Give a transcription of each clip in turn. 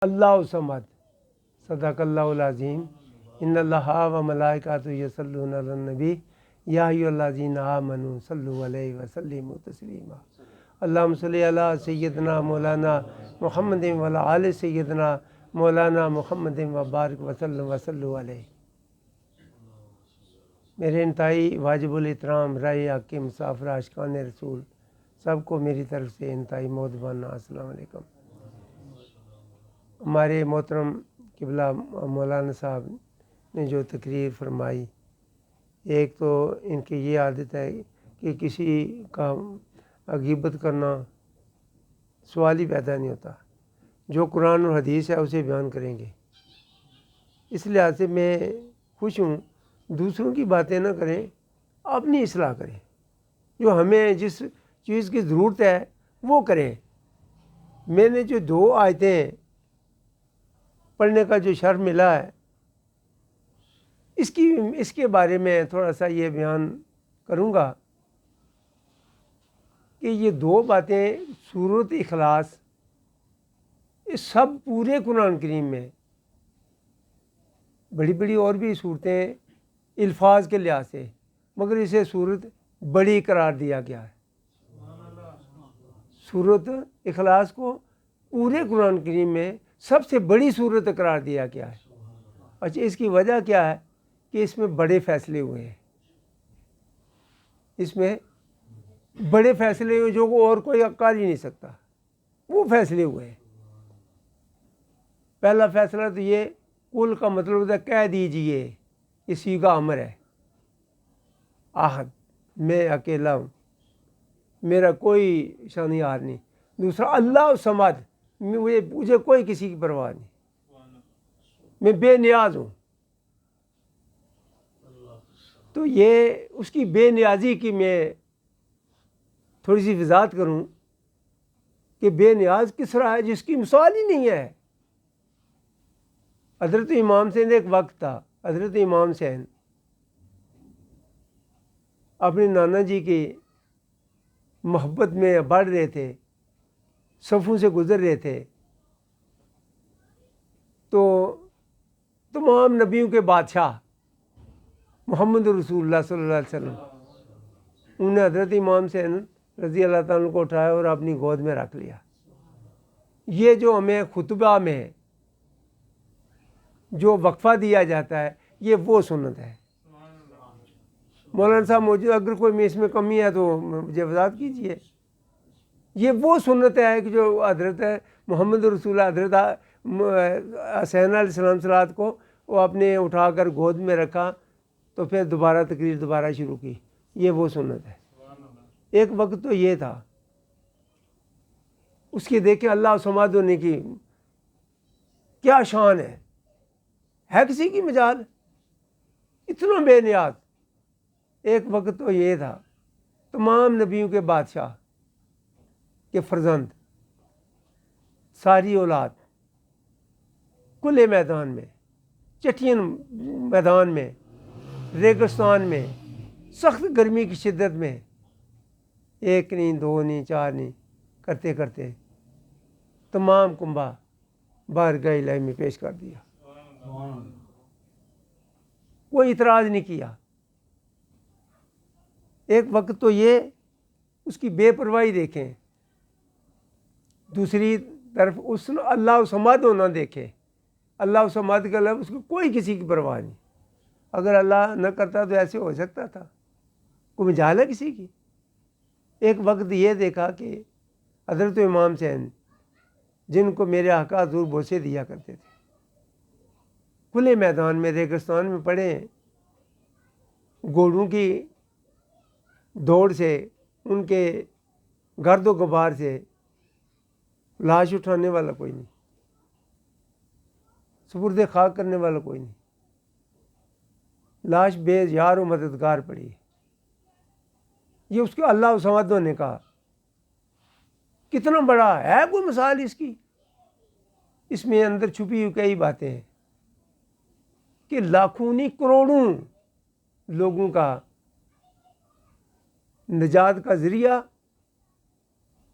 اللہ صمد صدق اللہ العظیم ان اللہ و ملائکۃہ یصلون علی النبی یا ایھا الذین آمنوا صلوا علیہ وسلموا تسلیما اللہم صلی علی سیدنا مولانا محمد وعلی آل سیدنا مولانا محمد وبارک وسلم علیہ۔ میرے انتہائی واجب الاحترام رائے حق کے مسافر عاشقان رسول سب کو میری طرف سے انتہائی مودبانہ السلام علیکم۔ ہمارے محترم قبلہ مولانا صاحب نے جو تقریر فرمائی، ایک تو ان کی یہ عادت ہے کہ کسی کا غیبت کرنا سوال ہی پیدا نہیں ہوتا، جو قرآن اور حدیث ہے اسے بیان کریں گے۔ اس لحاظ سے میں خوش ہوں، دوسروں کی باتیں نہ کریں، اپنی اصلاح کریں، جو ہمیں جس چیز کی ضرورت ہے وہ کریں۔ میں نے جو 2 آیتیں پڑھنے کا جو شرف ملا ہے، اس کے بارے میں تھوڑا سا یہ بیان کروں گا کہ یہ 2 باتیں سورۃ اخلاص، یہ سب پورے قرآن کریم میں، بڑی بڑی اور بھی صورتیں الفاظ کے لحاظ سے، مگر اسے سورت بڑی قرار دیا گیا ہے۔ سورۃ اخلاص کو پورے قرآن کریم میں سب سے بڑی صورت قرار دیا گیا ہے۔ اچھا، اس کی وجہ کیا ہے؟ کہ اس میں بڑے فیصلے ہوئے ہیں، اس میں بڑے فیصلے ہوئے جو اور کوئی کر ہی نہیں سکتا، وہ فیصلے ہوئے ہیں۔ پہلا فیصلہ تو یہ، کل کا مطلب ہوتا ہے کہہ دیجئے، یہ صیغہ امر ہے۔ احد، میں اکیلا ہوں، میرا کوئی شانیار نہیں۔ دوسرا اللہ صمد، مجھے کوئی کسی کی پرواہ نہیں، میں بے نیاز ہوں۔ تو یہ اس کی بے نیازی کی میں تھوڑی سی وضاحت کروں کہ بے نیاز کس طرح ہے، جس کی مثال ہی نہیں ہے۔ حضرت امام حسین، ایک وقت تھا حضرت امام حسین اپنے نانا جی کی محبت میں بڑھ رہے تھے، صفوں سے گزر رہے تھے، تو تمام نبیوں کے بادشاہ محمد رسول اللہ صلی اللہ علیہ وسلم، انہوں نے حضرت امام حسین رضی اللہ تعالیٰ کو اٹھایا اور اپنی گود میں رکھ لیا۔ یہ جو ہمیں خطبہ میں جو وقفہ دیا جاتا ہے، یہ وہ سنت ہے۔ مولانا صاحب موجود، اگر کوئی اس میں کمی ہے تو مجھے وضاحت کیجیے۔ یہ وہ سنت ہے کہ جو حضرت محمد رسول اللہ، حضرت حسین علیہ السلام صلوات کو وہ اپنے اٹھا کر گود میں رکھا، تو پھر دوبارہ تقریر دوبارہ شروع کی، یہ وہ سنت ہے۔ ایک وقت تو یہ تھا۔ اس کی دیکھیں اللہ صمد ہونے کی کیا شان ہے کسی کی مجال، اتنا بے نیاز۔ ایک وقت تو یہ تھا، تمام نبیوں کے بادشاہ کے فرزند، ساری اولاد کھلے میدان میں، چٹین میدان میں، ریگستان میں، سخت گرمی کی شدت میں، 1 نہیں 2 نہیں 4 نہیں کرتے کرتے تمام کنبہ بارگاہ الہی میں پیش کر دیا۔ کوئی اعتراض نہیں کیا۔ ایک وقت تو یہ، اس کی بے پرواہی دیکھیں، دوسری طرف اس اللہ صمد ہونا دیکھیں۔ اللہ صمد کا لفظ، اس کو کوئی کسی کی پرواہ نہیں۔ اگر اللہ نہ کرتا تو ایسے ہو سکتا تھا؟ کوئی مجال ہے کسی کی؟ ایک وقت یہ دیکھا کہ حضرت امام حسین، جن کو میرے آقا حضور بوسے دیا کرتے تھے، کھلے میدان میں ریگستان میں پڑے ہیں، گھوڑوں کی دوڑ سے، ان کے گرد و غبار سے لاش اٹھانے والا کوئی نہیں، سپرد خاک کرنے والا کوئی نہیں، لاش بے یار و مددگار پڑی ہے۔ یہ اس کے اللہ صمد ہونے کا کتنا بڑا ہے، کوئی مثال اس کی؟ اس میں اندر چھپی ہوئی کئی باتیں ہیں کہ لاکھوں نہیں کروڑوں لوگوں کا نجات کا ذریعہ،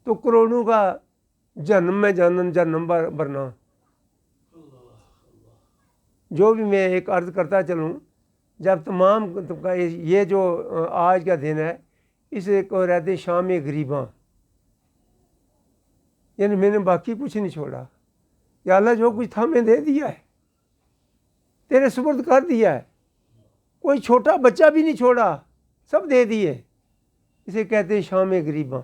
تو کروڑوں کا جہنم میں جہنم برنا، جو بھی میں ایک عرض کرتا چلوں، جب تمام یہ جو آج کا دن ہے اسے کو رہتے ہیں شام غریباں، یعنی میں نے باقی کچھ نہیں چھوڑا، یا اللہ جو کچھ تھا میں دے دیا ہے، تیرے سپرد کر دیا ہے، کوئی چھوٹا بچہ بھی نہیں چھوڑا، سب دے دیے۔ اسے کہتے ہیں شام غریباں۔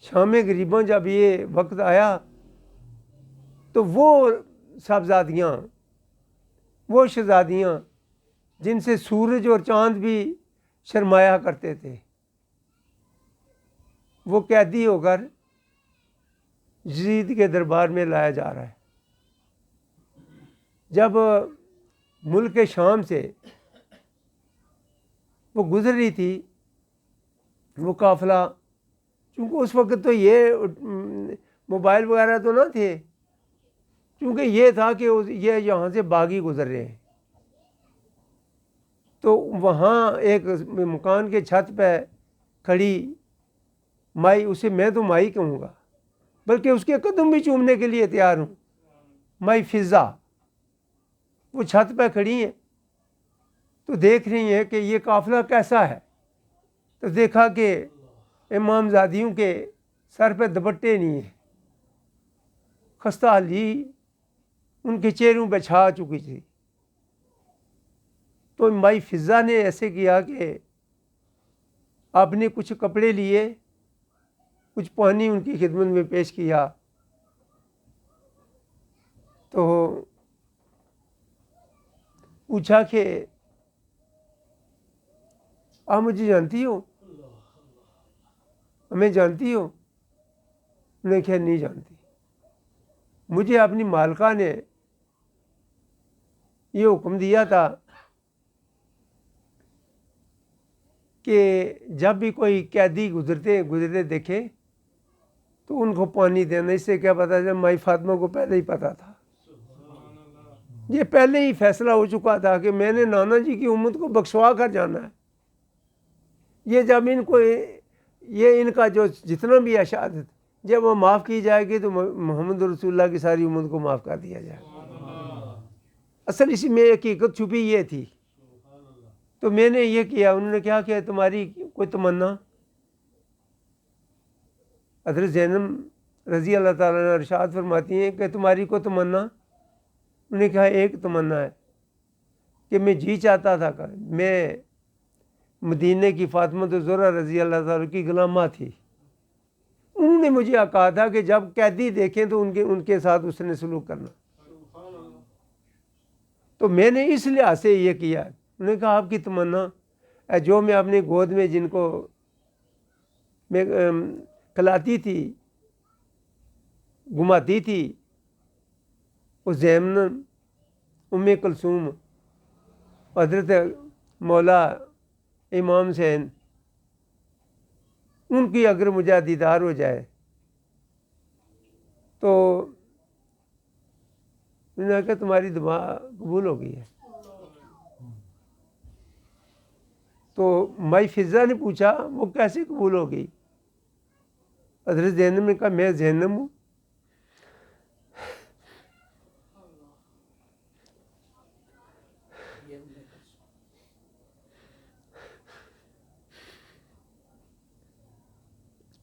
شام غریباں جب یہ وقت آیا تو وہ صاحبزادیاں، وہ شہزادیاں جن سے سورج اور چاند بھی شرمایا کرتے تھے، وہ قیدی ہو کر یزید کے دربار میں لایا جا رہا ہے۔ جب ملک شام سے وہ گزر رہی تھی وہ قافلہ، چونکہ اس وقت تو یہ موبائل وغیرہ تو نہ تھے، چونکہ یہ تھا کہ یہ یہاں سے باغی گزر رہے ہیں، تو وہاں ایک مکان کے چھت پہ کھڑی مائی، اسے میں تو مائی کہوں گا، بلکہ اس کے قدم بھی چومنے کے لیے تیار ہوں، مائی فضا، وہ چھت پہ کھڑی ہیں تو دیکھ رہی ہیں کہ یہ قافلہ کیسا ہے، تو دیکھا کہ امام زادیوں کے سر پہ دوپٹے نہیں ہیں، خستہ حالی ان کے چہروں پہ چھا چکی تھی، تو مائی فضا نے ایسے کیا کہ آپ نے کچھ کپڑے لیے، کچھ پانی ان کی خدمت میں پیش کیا، تو پوچھا کہ آپ مجھے جانتی ہو، ہمیں جانتی ہو؟ انہوں نے کہا نہیں جانتی، مجھے اپنی مالکہ نے یہ حکم دیا تھا کہ جب بھی کوئی قیدی گزرتے دیکھے تو ان کو پانی دینا۔ اس سے کیا پتا چلا، مائی فاطمہ کو پہلے ہی پتا تھا، یہ پہلے ہی فیصلہ ہو چکا تھا کہ میں نے نانا جی کی امت کو بخشوا کر جانا ہے۔ یہ جب ان کو یہ ان کا جو جتنا بھی ہے شہادت، جب وہ معاف کی جائے گی تو محمد رسول اللہ کی ساری امت کو معاف کر دیا جائے گا۔ اصل اسی میں حقیقت چھپی یہ تھی، تو میں نے یہ کیا۔ انہوں نے کہا کہ تمہاری کوئی تمنا؟ حضرت زینب رضی اللہ تعالیٰ عنہ ارشاد فرماتی ہیں کہ تمہاری کوئی تمنا؟ انہوں نے کہا ایک تمنا ہے کہ میں جی چاہتا تھا کہ میں مدینے کی فاطمہ زہرا رضی اللہ تعالیٰ کی غلامہ تھی، انہوں نے مجھے کہا تھا کہ جب قیدی دیکھیں تو ان کے ساتھ اس نے سلوک کرنا، تو میں نے اس لحاظ سے یہ کیا۔ انہوں نے کہا آپ کی تمنا ہے جو میں اپنی گود میں جن کو میں کھلاتی تھی، گھماتی تھی، وہ زینب، ام کلثوم، حضرت مولا امام حسین، ان کی اگر مجھے دیدار ہو جائے تو انہوں نے کہا تمہاری دعا قبول ہو گئی ہے۔ تو مائی فضا نے پوچھا وہ کیسے قبول ہو گئی؟ حضرت زینب نے کہا میں زینب ہوں،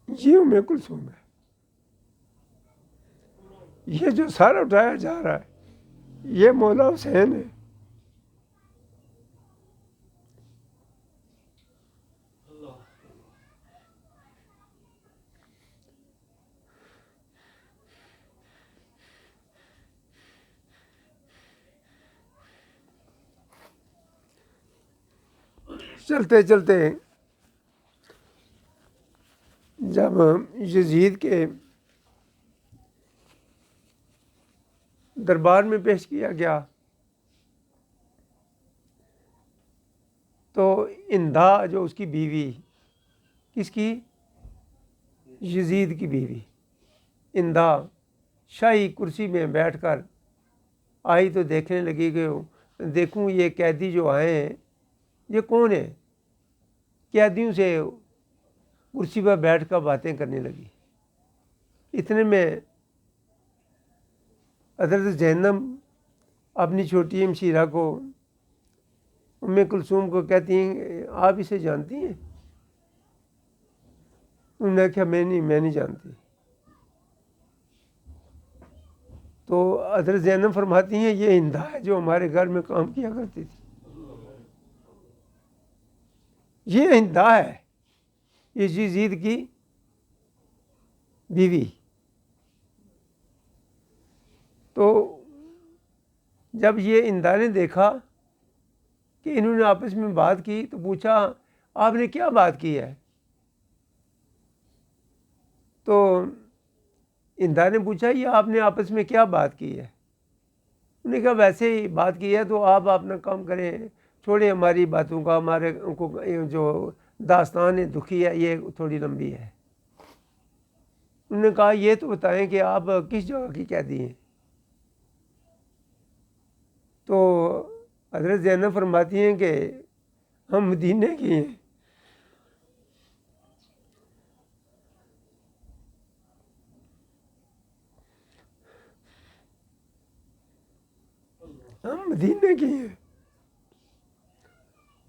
یہ ام کلثوم ہے، یہ جو سر اٹھایا جا رہا ہے یہ مولا حسین ہے۔ چلتے چلتے جب یزید کے دربار میں پیش کیا گیا تو ہندا جو اس کی بیوی، کس کی؟ یزید کی بیوی ہندا شاہی کرسی میں بیٹھ کر آئی تو دیکھنے لگی کہ دیکھوں یہ قیدی جو آئے ہیں یہ کون ہے؟ قیدیوں سے کرسی پر بیٹھ کر باتیں کرنے لگی۔ اتنے میں حضرت زینب اپنی چھوٹی ہمشیرہ کو ام کلثوم کو کہتی ہیں آپ اسے جانتی ہیں؟ انہوں نے کہا میں نہیں جانتی۔ تو حضرت زینب فرماتی ہیں یہ ہندا ہے جو ہمارے گھر میں کام کیا کرتی تھی، یہ ہندا ہے، یہ یزید کی بیوی۔ تو جب یہ ہندا نے دیکھا کہ انہوں نے آپس میں بات کی تو پوچھا آپ نے کیا بات کی ہے؟ تو ہندا نے پوچھا یہ آپ نے آپس میں کیا بات کی ہے؟ انہوں نے کہا ویسے ہی بات کی ہے، تو آپ اپنا کام کریں، چھوڑیں ہماری باتوں کا، ہمارے کو جو داستان ہے دکھی ہے یہ تھوڑی لمبی ہے۔ انہوں نے کہا یہ تو بتائیں کہ آپ کس جگہ کی قیدی ہیں؟ تو حضرت زینب فرماتی ہیں کہ ہم مدینے کی ہیں۔ ہم مدینے کی ہیں۔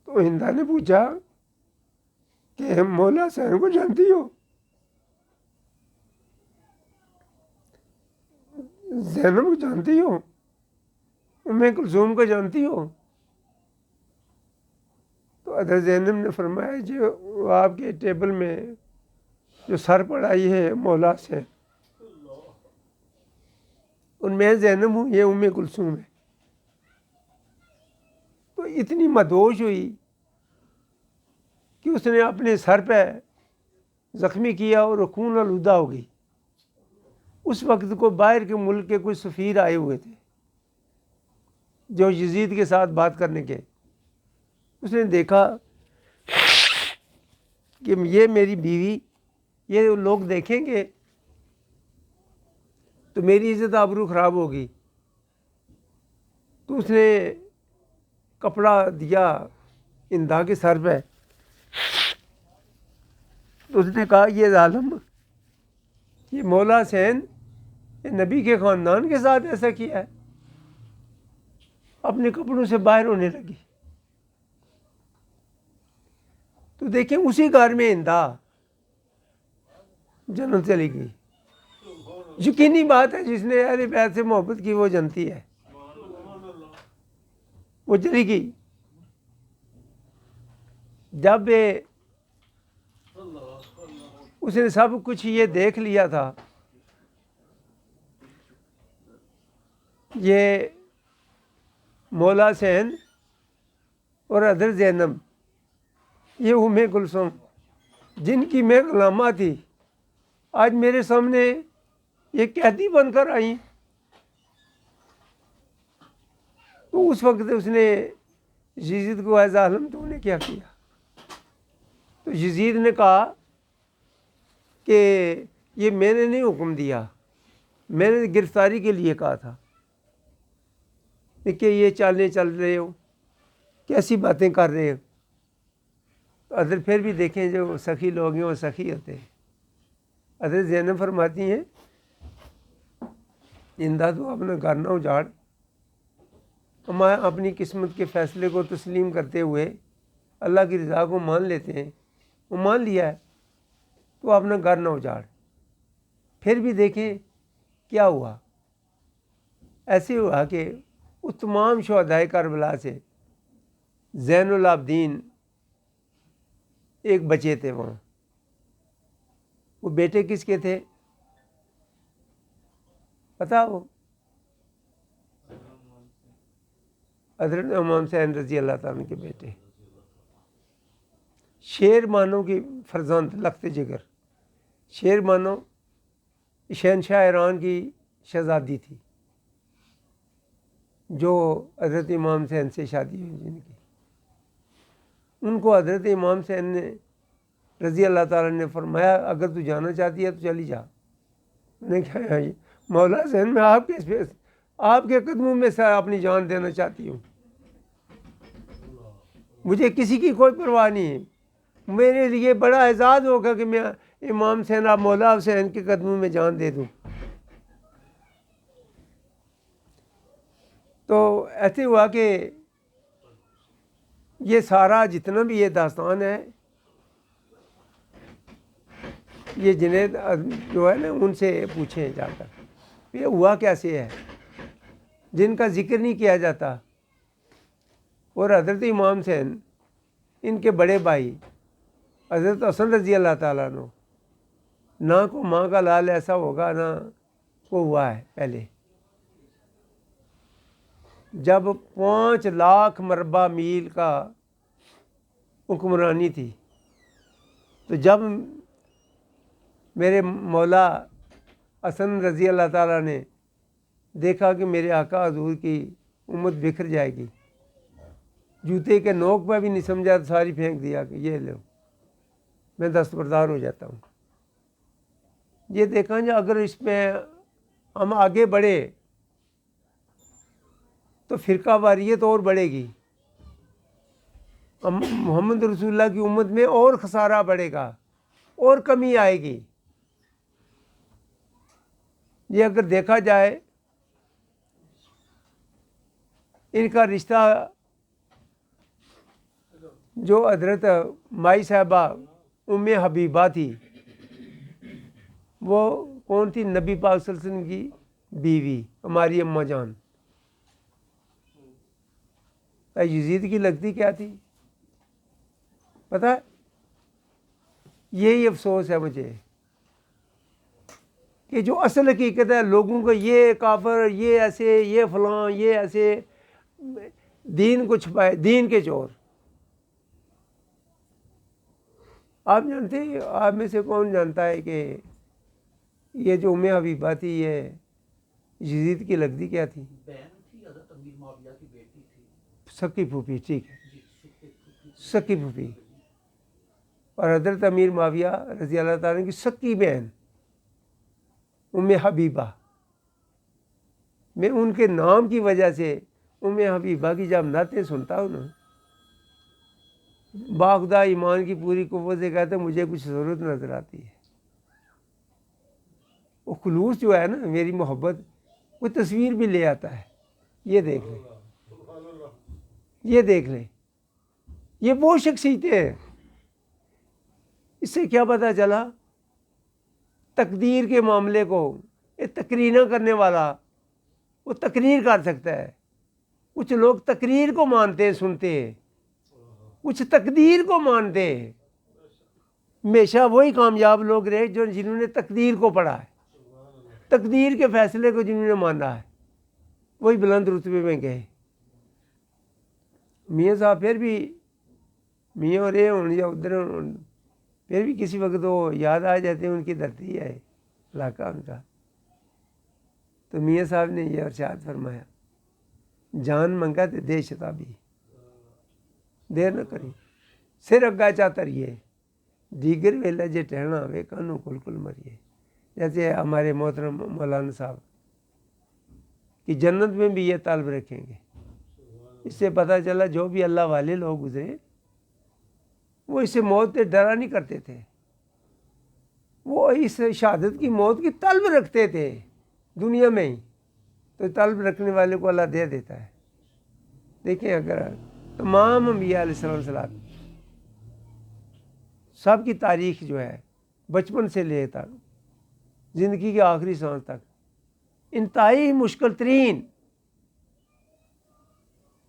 تو ہندا نے پوچھا کہ مولا حسین کو جانتی ہو؟ زینب کو جانتی ہو؟ ام کلثوم کو جانتی ہو؟ تو حضرت زینب نے فرمایا جو آپ کے ٹیبل میں جو سر پڑائی ہے مولا سے، ان میں زینب ہوں، یہ ام کلثوم ہے۔ تو اتنی مدہوش ہوئی کہ اس نے اپنے سر پہ زخمی کیا اور خون آلودہ ہو گئی۔ اس وقت کو باہر کے ملک کے کچھ سفیر آئے ہوئے تھے جو یزید کے ساتھ بات کرنے کے۔ اس نے دیکھا کہ یہ میری بیوی، یہ لوگ دیکھیں گے تو میری عزت آبرو خراب ہوگی۔ تو اس نے کپڑا دیا ہندا کے سر پہ، تو اس نے کہا یہ ظالم، یہ مولا حسین یہ نبی کے خاندان کے ساتھ ایسا کیا ہے؟ اپنے کپڑوں سے باہر ہونے لگی۔ تو دیکھیں اسی گھر میں ہندا جنت چلی گئی۔ یقینی بات ہے جس نے اہل بیت سے محبت کی وہ جنتی ہے، وہ چلی گئی۔ جب اس نے سب کچھ یہ دیکھ لیا تھا، یہ مولا حسین اور حضرت زینب، یہ ام کلثوم جن کی میں غلامہ تھی، آج میرے سامنے یہ قیدی بن کر آئیں۔ تو اس وقت اس نے یزید کو اے ظالم تو نے کیا کیا؟ تو یزید نے کہا کہ یہ میں نے نہیں حکم دیا، میں نے گرفتاری کے لیے کہا تھا کہ یہ چالیں چل رہے ہو، کیسی باتیں کر رہے ہو۔ تو حضرت پھر بھی دیکھیں جو سخی لوگ ہیں وہ سخی ہوتے ہیں۔ حضرت زینب فرماتی ہیں ہندا تو اپنا گھر نہ اجاڑ، ہم اپنی قسمت کے فیصلے کو تسلیم کرتے ہوئے اللہ کی رضا کو مان لیتے ہیں، وہ مان لیا ہے تو اپنا گھر نہ اجاڑ۔ پھر بھی دیکھیں کیا ہوا، ایسے ہوا کہ اس تمام شہدائے کربلا سے زین العابدین ایک بچے تھے وہاں۔ وہ بیٹے کس کے تھے پتہ ہو؟ حضرت امام حسین رضی اللہ تعالیٰ کے بیٹے، شیر مانو کی فرزند، لخت جگر۔ شیر مانو شہنشاہ ایران کی شہزادی تھی جو حضرت امام حسین سے شادی ہوئی جن کی۔ ان کو حضرت امام حسین نے رضی اللہ تعالیٰ نے فرمایا اگر تو جانا چاہتی ہے تو چلی جا۔ میں نے کہا مولا حسین میں آپ کے قدموں میں سے اپنی جان دینا چاہتی ہوں، مجھے کسی کی کوئی پرواہ نہیں ہے۔ میرے لیے بڑا اعزاز ہوگا کہ میں امام حسین آپ مولا حسین کے قدموں میں جان دے دوں۔ تو ایسے ہوا کہ یہ سارا جتنا بھی یہ داستان ہے یہ جنید جو ہے نا ان سے پوچھیں جا کر یہ ہوا کیسے ہے، جن کا ذکر نہیں کیا جاتا۔ اور حضرت امام حسین ان کے بڑے بھائی حضرت حسن رضی اللہ تعالیٰ عنہ، نہ کو ماں کا لال ایسا ہوگا نہ کو ہوا ہے پہلے، جب 5 لاکھ مربع میل کا حکمرانی تھی، تو جب میرے مولا حسن رضی اللہ تعالیٰ نے دیکھا کہ میرے آقا حضور کی امت بکھر جائے گی، جوتے کے نوک پہ بھی نہیں سمجھا تو ساری پھینک دیا کہ یہ لو میں دستبردار ہو جاتا ہوں۔ یہ دیکھا جا اگر اس میں ہم آگے بڑھے تو فرقہ واریت اور بڑھے گی، محمد رسول اللہ کی امت میں اور خسارہ بڑھے گا اور کمی آئے گی۔ یہ اگر دیکھا جائے ان کا رشتہ جو حضرت مائی صاحبہ ام حبیبہ تھی، وہ کون تھی؟ نبی پاک صلی اللہ علیہ وسلم کی بیوی، ہماری اماں جان۔ یزید کی لگتی کیا تھی پتہ ہے؟ یہی افسوس ہے مجھے کہ جو اصل حقیقت ہے لوگوں کو یہ کافر، یہ ایسے، یہ فلاں، یہ ایسے، دین کو چھپائے، دین کے چور۔ آپ جانتے ہیں، آپ میں سے کون جانتا ہے کہ یہ جو ام حبیبہ تھی یہ یزید کی لگتی کیا تھی؟ بہن تھی، حضرت امیر معاویہ کی بیٹی تھی، سکی پھوپھی، ٹھیک ہے، سکی پھوپھی، اور حضرت امیر معاویہ رضی اللہ تعالیٰ کی سکی بہن ام حبیبہ۔ میں ان کے نام کی وجہ سے ام حبیبہ کی جب نعتیں سنتا ہوں نا، باخدا ایمان کی پوری قوت سے کہتے ہیں مجھے کچھ ضرورت نظر آتی ہے۔ وہ خلوص جو ہے نا، میری محبت، وہ تصویر بھی لے آتا ہے۔ یہ دیکھ لیں، یہ دیکھ لیں، یہ وہ شخصیتیں ہیں۔ اس سے کیا پتہ چلا؟ تقدیر کے معاملے کو تقریر نہ کرنے والا وہ تقریر کر سکتا ہے۔ کچھ لوگ تقریر کو مانتے ہیں، سنتے ہیں، کچھ تقدیر کو مانتے ہیں۔ ہمیشہ وہی کامیاب لوگ رہے جنہوں نے تقدیر کو پڑھا ہے، تقدیر کے فیصلے کو جنہوں نے مانا ہے، وہی بلند رتبے میں گئے۔ میاں صاحب پھر بھی میاں رہے ہوں یا ادھر ہوں، پھر بھی کسی وقت وہ یاد آ جاتے ہیں، ان کی دھرتی ہے علاقہ ان کا۔ تو میاں صاحب نے یہ ارشاد فرمایا، جان منگا تے دے شتابی، دیر نہ کری سر اگا چاہتا رہیے، دیگر ویلا جے ٹہنا ہوئے کانوں کل کل مریے۔ جیسے ہمارے محترم مولانا صاحب کہ جنت میں بھی یہ طلب رکھیں گے۔ اس سے پتہ چلا جو بھی اللہ والے لوگ گزرے وہ اس سے موت سے ڈرا نہیں کرتے تھے، وہ اس شہادت کی موت کی طلب رکھتے تھے دنیا میں ہی، تو طلب رکھنے والے کو اللہ دے دیتا ہے۔ دیکھیں اگر تمام انبیاء علیہ السلام سب کی تاریخ جو ہے بچپن سے لے تک زندگی کے آخری سانس تک انتہائی مشکل ترین،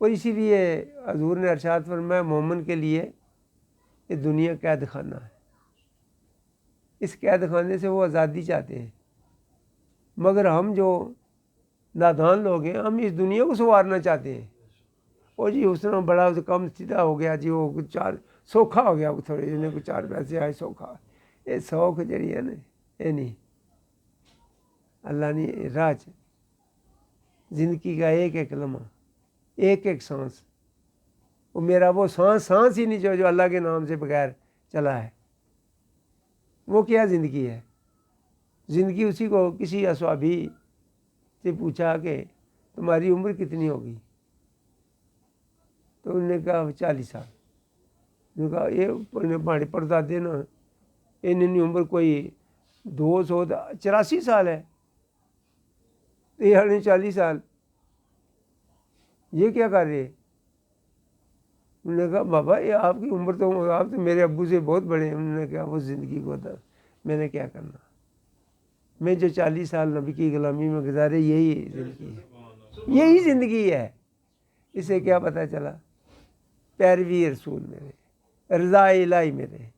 اور اسی لیے حضور نے ارشاد فرمایا مومن کے لیے یہ دنیا قید خانہ ہے، اس قید خانے سے وہ آزادی چاہتے ہیں، مگر ہم جو نادان لوگ ہیں ہم اس دنیا کو سنوارنا چاہتے ہیں۔ اور جی اس طرح بڑا کم سیدھا ہو گیا جی، وہ چار سوکھا ہو گیا، تھوڑے جنے کو 4 پیسے آئے سوکھا، یہ سوکھ جڑی ہے نا یہ نہیں، اللہ نے راہ زندگی کا ایک ایک لمحہ، ایک ایک سانس، وہ میرا وہ سانس ہی نہیں جو اللہ کے نام سے بغیر چلا ہے، وہ کیا زندگی ہے؟ زندگی اسی کو کسی اصحابی سے پوچھا کہ تمہاری عمر کتنی ہوگی؟ تو انہوں نے کہا 40 سال۔ انہوں نے کہا یہ بڑے پردادے نا انہوں نے عمر کوئی 284 سال ہے، تو یہ 40 سال یہ کیا کر رہے؟ انہوں نے کہا بابا یہ آپ کی عمر تو آپ تو میرے ابو سے بہت بڑے ہیں. انہوں نے کہا وہ زندگی کو تھا میں نے کیا کرنا, میں جو 40 سال نبی کی غلامی میں گزارے یہی زندگی ہے, یہی زندگی ہے. اسے کیا پتہ چلا؟ پیروی رسول میرے, رضا الہی میرے.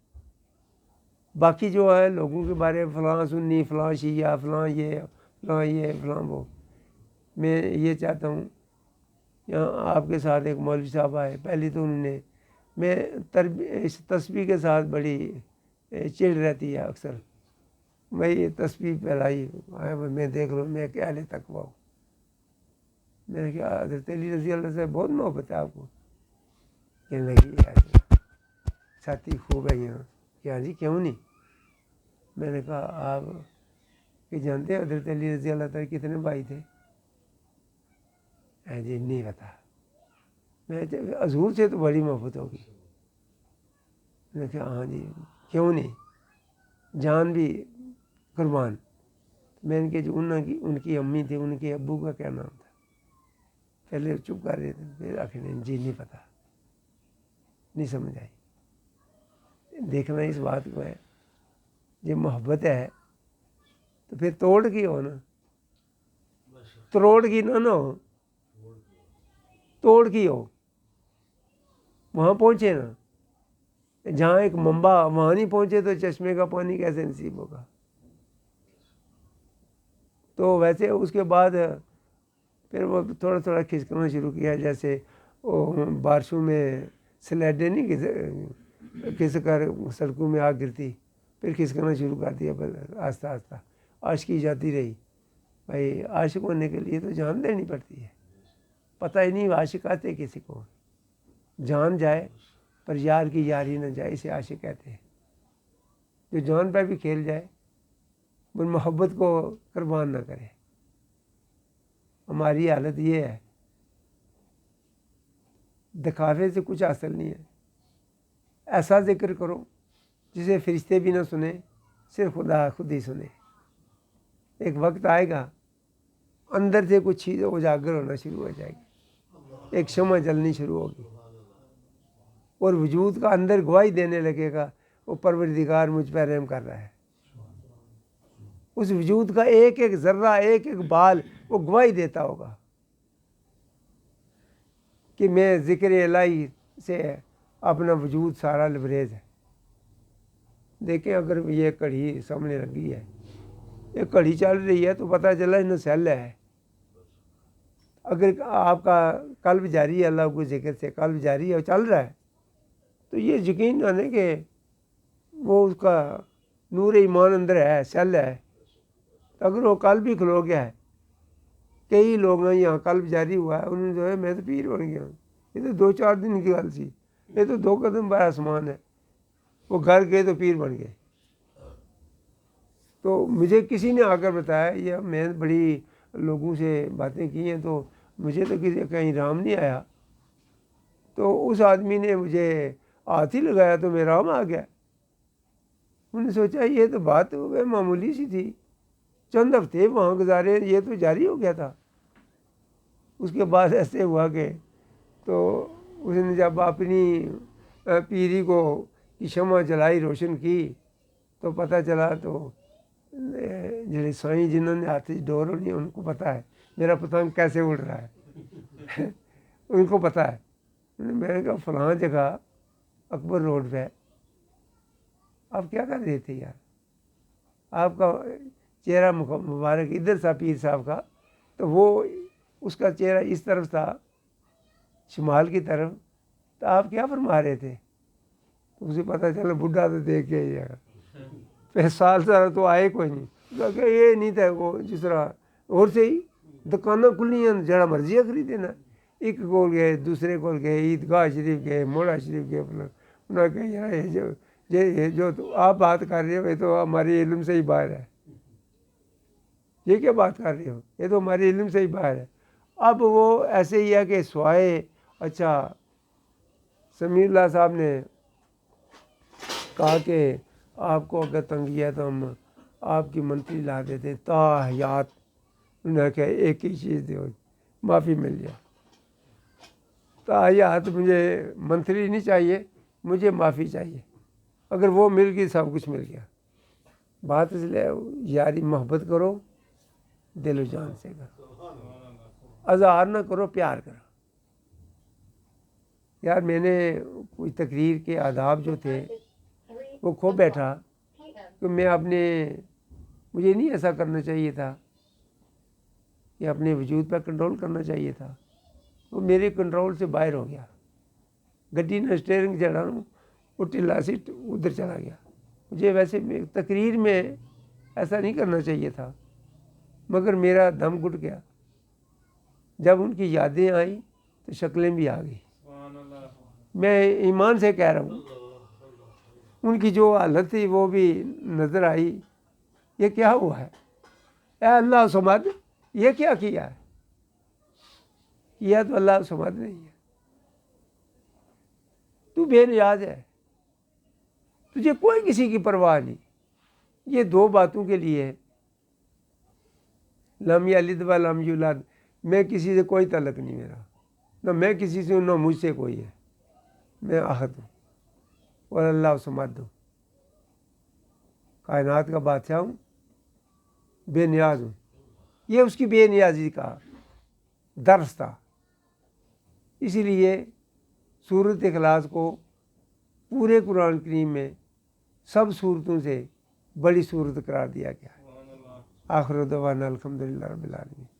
باقی جو ہے لوگوں کے بارے میں فلاں سنی, فلاں شیعہ, فلاں یہ, فلاں یہ, فلاں وہ. میں یہ چاہتا ہوں, یہاں آپ کے ساتھ ایک مولوی صاحب آئے, پہلی تو انہوں نے, میں اس تسبیح کے ساتھ بڑی چڑ رہتی ہے اکثر, میں یہ تسبیح پھیلائی, میں دیکھ لوں میں کیا لے تک ہوا ہوں. میں نے کہا حضرت علی رضی اللہ سے بہت محبت ہے آپ کو؟ کہنے لگی ساتھی خوب ہے یہاں. کیا جی کیوں نہیں؟ میں نے کہا آپ کہ جانتے ہیں حضرت علی رضی اللہ تعالیٰ کتنے بھائی تھے؟ جی نہیں پتا. میں حضور سے تو بڑی محبت ہوگی. میں نے کہا ہاں جی کیوں نہیں, جان بھی قربان. میں نے کہا جو ان کی امی تھی ان کے ابو کا کیا نام تھا؟ پہلے چپ کر رہے تھے, پھر آخر جی نہیں پتا, نہیں سمجھ آئی. دیکھنا اس بات کو ہے, یہ محبت ہے تو پھر توڑ کی ہو نا, تروڑ کی نہ ہو, توڑ کی ہو. وہاں پہنچے نا, جہاں ایک منبع وہاں نہیں پہنچے تو چشمے کا پانی کیسے نصیب ہوگا؟ تو ویسے اس کے بعد پھر وہ تھوڑا تھوڑا کھسکنا شروع کیا, جیسے وہ بارشوں میں سلیڈیں نہیں کھس کر سڑکوں میں آگ گرتی, پھر کھسکنا شروع کر دیا آہستہ آہستہ. عاشقی جاتی رہی. بھائی عاشق ہونے کے لیے تو جان دینی پڑتی ہے. پتہ ہی نہیں عاشق آتے کسی کو, جان جائے پر یار کی یاری نہ جائے, اسے عاشق کہتے ہیں. جو جان پہ بھی کھیل جائے وہ محبت کو قربان نہ کرے. ہماری حالت یہ ہے, دکھاوے سے کچھ حاصل نہیں ہے. ایسا ذکر کرو جسے فرشتے بھی نہ سنیں, صرف خدا خود ہی سنے. ایک وقت آئے گا اندر سے کچھ چیز اجاگر ہونا شروع ہو جائے گی, ایک شمع جلنی شروع ہوگی, اور وجود کا اندر گواہی دینے لگے گا وہ پروردگار مجھ پہ رحم کر رہا ہے. اس وجود کا ایک ایک ذرہ, ایک ایک بال وہ گواہی دیتا ہوگا کہ میں ذکر الہی سے اپنا وجود سارا لبریز ہے. دیکھیں اگر یہ کڑی سامنے لگی ہے, یہ کڑی چل رہی ہے تو پتہ چلا اس میں سیل ہے. اگر آپ کا قلب جاری ہے اللہ کو ذکر سے, قلب جاری ہے چل رہا ہے, تو یہ یقین جانے کہ وہ اس کا نور ایمان اندر ہے, سیل ہے. اگر وہ قلب ہی کھلو گیا ہے, کئی لوگ ہیں یہاں قلب جاری ہوا ہے, انہوں نے جو ہے میں تو پیر بن گیا ہوں. یہ تو 2-4 دن کی گل سی, یہ تو 2 قدم بڑا آسمان ہے. وہ گھر گئے تو پیر بن گئے. تو مجھے کسی نے آ کر بتایا, یہ میں بڑی لوگوں سے باتیں کی ہیں تو مجھے تو کسی کہیں رام نہیں آیا. تو اس آدمی نے مجھے ہاتھ ہی لگایا تو میں رام آ گیا. انہوں نے سوچا یہ تو بات معمولی سی تھی, چند ہفتے وہاں گزارے, یہ تو جاری ہو گیا تھا. اس کے بعد ایسے ہوا کہ تو اس نے جب اپنی پیری کو کی شمع جلائی, روشن کی, تو پتہ چلا تو جڑے سائیں جنہوں نے ہاتھ ڈور ہونی ان کو پتہ ہے میرا پتنگ کیسے اڑ رہا ہے. ان کو پتہ ہے. میں نے کہا فلاں جگہ اکبر روڈ پہ آپ کیا کر رہے تھے یار؟ آپ کا چہرہ مبارک ادھر تھا پیر صاحب کا, تو وہ اس کا چہرہ اس طرف تھا شمال کی طرف, تو آپ کیا فرما رہے تھے؟ تو اسے پتہ چلا بڈھا تو دیکھ کے ہی ہے. پھر سال تو آئے کوئی نہیں, کہ یہ نہیں تھا وہ جس طرح اور سے ہی دکانیں کھلی ہیں جڑا مرضی خریدے نا. ایک کول گئے, دوسرے کول گئے, عیدگاہ شریف گئے, موڑا شریف گئے. انہوں نے کہا یار یہ جو آپ بات کر رہے ہو یہ تو ہمارے علم سے ہی باہر ہے. یہ کیا بات کر رہے ہو, یہ تو ہمارے علم سے ہی باہر ہے. اب وہ ایسے ہی ہے کہ سوائے, اچھا سمیر اللہ صاحب نے کہا کہ آپ کو اگر تنگی ہے تو ہم آپ کی منتری لا دیتے تا حیات. انہوں نے کہا ایک ہی چیز دو, معافی مل جائے. تاحیات مجھے منتھلی نہیں چاہیے، مجھے معافی چاہیے، اگر وہ مل گئی سب کچھ مل گیا۔ بات اس لیے یاری محبت کرو، دل و جان سے کرو، اظہار نہ کرو، پیار کرو۔ یار میں نے کوئی تقریر کے آداب جو تھے وہ کھو بیٹھا کہ مجھے نہیں ایسا کرنا چاہیے تھا، کہ اپنے وجود پہ کنٹرول کرنا چاہیے تھا، وہ میرے کنٹرول سے باہر ہو گیا۔ گڈی نے اسٹیئرنگ چڑھا وہ ٹلا سے ادھر چلا گیا۔ مجھے ویسے تقریر میں ایسا نہیں کرنا چاہیے تھا، مگر میرا دم گھٹ گیا۔ جب ان کی یادیں آئیں تو شکلیں بھی آ گئی۔ میں ایمان سے کہہ رہا ہوں، ان کی جو حالت تھی وہ بھی نظر آئی۔ یہ کیا ہوا ہے؟ اے اللہ صمد، یہ کیا کیا ہے؟ کیا تو اللہ صمد نہیں ہے، تو بے نیاز ہے، تجھے کوئی کسی کی پرواہ نہیں۔ یہ دو باتوں کے لیے لم یلد ولم یولد، میں کسی سے کوئی تعلق نہیں میرا، نہ میں کسی سے ہوں نہ مجھ سے کوئی ہے، میں احد ہوں اور اللہ صمد ہوں، کائنات کا بادشاہ ہوں، بے نیاز ہوں۔ یہ اس کی بے نیازی کا درس تھا۔ اسی لیے سورۃ اخلاص کو پورے قرآن کریم میں سب صورتوں سے بڑی صورت قرار دیا گیا ہے۔ آخر دعوانا الحمدللہ رب العالمین۔